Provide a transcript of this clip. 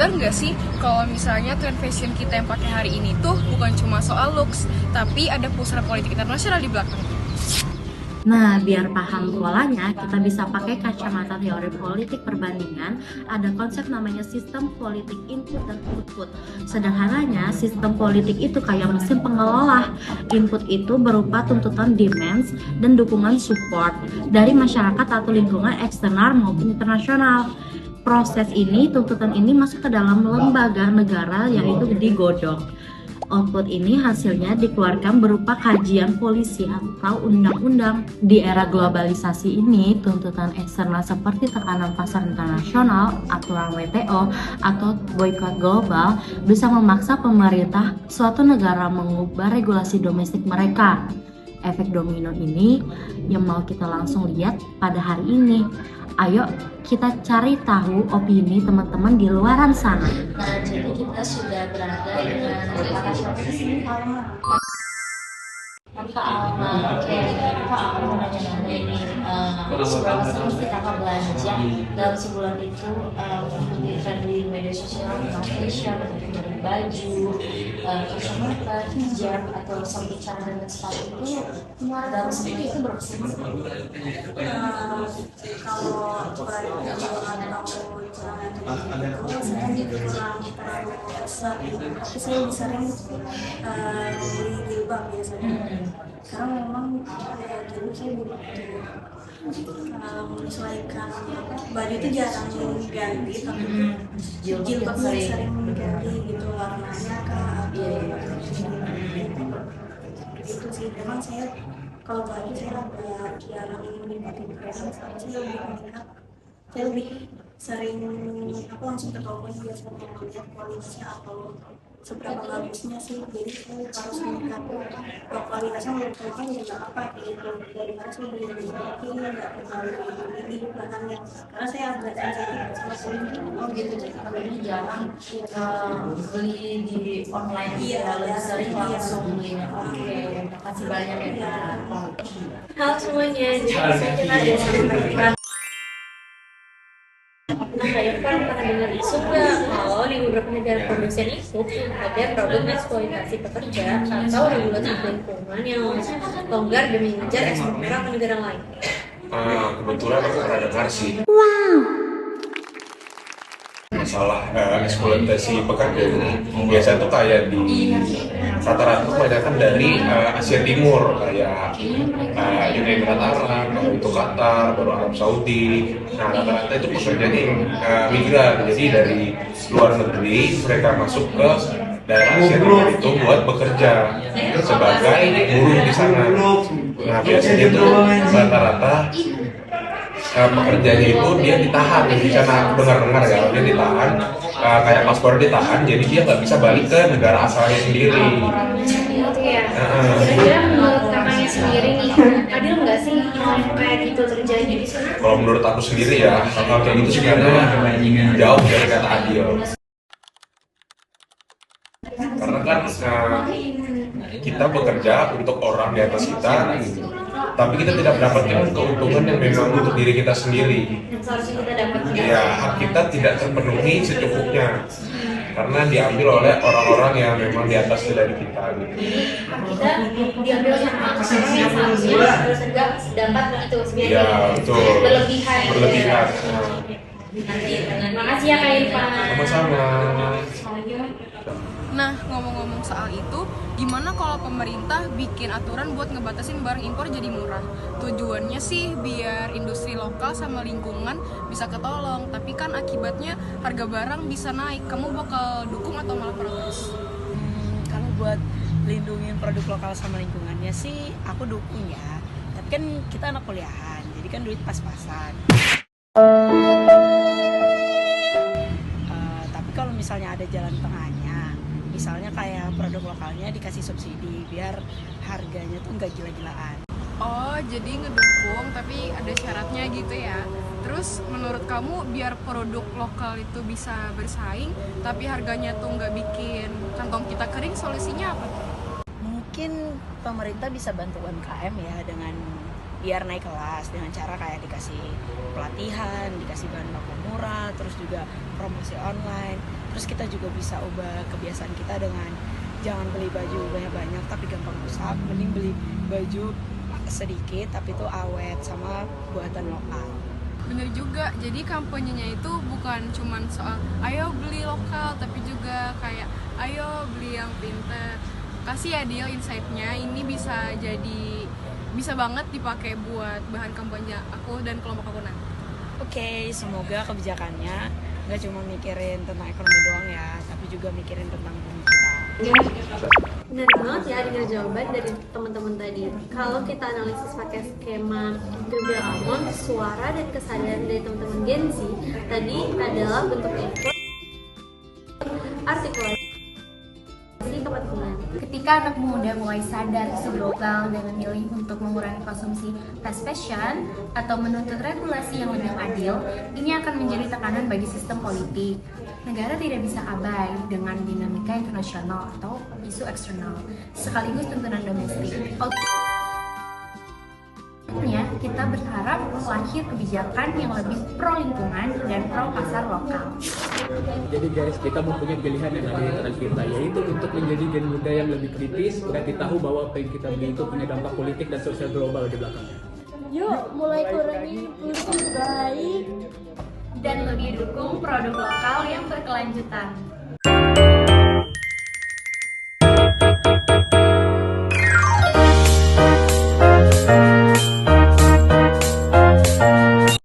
sadar nggak sih kalau misalnya tren fashion kita yang pakai hari ini tuh bukan cuma soal looks, tapi ada pusat politik internasional di belakang. Nah, biar paham polanya, kita bisa pakai kacamata teori politik perbandingan. Ada konsep namanya sistem politik input dan output. Sederhananya, sistem politik itu kayak mesin pengelola. Input itu berupa tuntutan demands dan dukungan support dari masyarakat atau lingkungan eksternal maupun internasional. Proses ini, tuntutan ini masuk ke dalam lembaga negara yaitu digodok. Output ini hasilnya dikeluarkan berupa kajian polisi atau undang-undang. Di era globalisasi ini, tuntutan eksternal seperti tekanan pasar internasional, aturan WTO, atau boikot global bisa memaksa pemerintah suatu negara mengubah regulasi domestik mereka. Efek domino ini yang mau kita langsung lihat pada hari ini. Ayo kita cari tahu opini teman-teman di luaran sana. Nah, jadi kita sudah berada dengan kakak siapa sih? Kakak Alma. Oke, Kak Alma mau nanya-nanya ini, seberapa sering sih kakak belanja dalam sebulan itu mengikuti tren di media sosial, fashion, dari baju, kacamata, hijab, atau sampai celana dan sepatu itu dalam sebulan itu berapa sering sih? Kalau berani atau celana itu saya kurang besar, tapi saya lebih sering beli jilbab biasanya. Karena memang dulu saya menyesuaikan baju itu jarang diganti, tapi jilbab sering diganti gitu warnanya kak atau itu sih. Memang saya kalau baju saya agak jarang diganti brand, saya lebih minat, saya lebih sering langsung ke toko biasa melihat kualitasnya atau seberapa bagusnya sih, jadi saya harus melihat kalau kualitasnya menurut saya kan ya nggak apa gitu, daripada saya beli di Shopee nggak terlalu di bahannya, karena saya agak sensitif sama kulit. Oh gitu, jadi kabarnya jarang beli di online, lebih sering langsung belinya. Oke, makasih banyak ya Kak. Halo semuanya, jadi kita ada sampaikan. Nah, Kak Irfan pernah dengar isu nggak kalau di beberapa negara produsen itu ada problem eksploitasi pekerja atau regulasi lingkungan yang longgar demi mengejar ekspor merah ke negara lain? Kebetulan aku pernah dengar sih masalah eksploitasi pekerja ini. Biasanya tuh kayak di rata-rata kebanyakan dari Asia Timur, kayak Uni Emirat Arab, itu Qatar, baru Arab Saudi. Nah, rata-rata itu pekerjanya migran, jadi dari luar negeri mereka masuk ke daerah Asia Timur itu buat bekerja sebagai buruh di sana. Nah, biasanya itu rata-rata pekerjanya itu dia ditahan di sana. Dengar-dengar ya, dia ditahan, kayak paspor ditahan, jadi dia nggak bisa balik ke negara asalnya sendiri. Gitu ya. Kira-kira menurut kakaknya sendiri nih, adil nggak sih kayak gitu terjadi di sana? Kalau menurut aku sendiri ya, hal kayak gitu sebenarnya jauh dari kata adil. Karena kan kita bekerja untuk orang di atas kita, gitu. Tapi kita tidak mendapatkan keuntungan yang memang untuk diri kita sendiri. Seharusnya kita dapat. Ya, hak kita tidak terpenuhi secukupnya karena diambil oleh orang-orang yang memang di atas dari kita. Gitu. Hak kita diambil sama orang yang seharusnya harus dapat itu sebenarnya. Ya, betul. Berlebihan. Berlebihan. Terima kasih ya Kak Irfan. Sama-sama. Nah, ngomong-ngomong soal itu, gimana kalau pemerintah bikin aturan buat ngebatasin barang impor jadi murah? Tujuannya sih biar industri lokal sama lingkungan bisa ketolong, tapi kan akibatnya harga barang bisa naik. Kamu bakal dukung atau malah protes? Kalau buat lindungin produk lokal sama lingkungannya sih aku dukung ya. Tapi kan kita anak kuliahan, jadi kan duit pas-pasan. Tapi kalau misalnya ada jalan tengahnya, misalnya kayak produk lokalnya dikasih subsidi biar harganya tuh nggak gila-gilaan. Oh, jadi ngedukung tapi ada syaratnya gitu ya. Terus menurut kamu biar produk lokal itu bisa bersaing tapi harganya tuh nggak bikin kantong kita kering, solusinya apa? Mungkin pemerintah bisa bantu UMKM ya dengan biar naik kelas dengan cara kayak dikasih pelatihan, dikasih bahan baku murah, terus juga promosi online. Terus kita juga bisa ubah kebiasaan kita dengan jangan beli baju banyak-banyak tapi gampang rusak, mending beli baju sedikit tapi itu awet sama buatan lokal. Bener juga, jadi kampanyenya itu bukan cuman soal ayo beli lokal, tapi juga kayak ayo beli yang pinter. Kasih ya Dil insight-nya, ini bisa banget dipakai buat bahan kampanye aku dan kelompok aku nanti. Oke, semoga kebijakannya nggak cuma mikirin tentang ekonomi doang ya, tapi juga mikirin tentang bumi kita. Benar banget ya dengar jawaban dari teman-teman tadi. Kalau kita analisis pakai skema Google Almond, suara dan kesadaran dari teman-teman Gen Z tadi adalah bentuk input, artikulasi, kepentingan. Ketika anak muda mulai sadar isu global dan memilih untuk mengurangi konsumsi fast fashion atau menuntut regulasi yang lebih adil, ini akan menjadi tekanan bagi sistem politik. Negara tidak bisa abai dengan dinamika internasional atau isu eksternal, sekaligus tuntunan domestik. Kita berharap lahir kebijakan yang lebih pro lingkungan dan pro pasar lokal. Jadi guys, kita mempunyai pilihan yang ada di tangan kita, yaitu untuk menjadi gen muda yang lebih kritis dan tahu bahwa apa yang kita beli itu punya dampak politik dan sosial global di belakangnya. Yuk, mulai kurangi polusi baik Dan lebih dukung produk lokal yang berkelanjutan.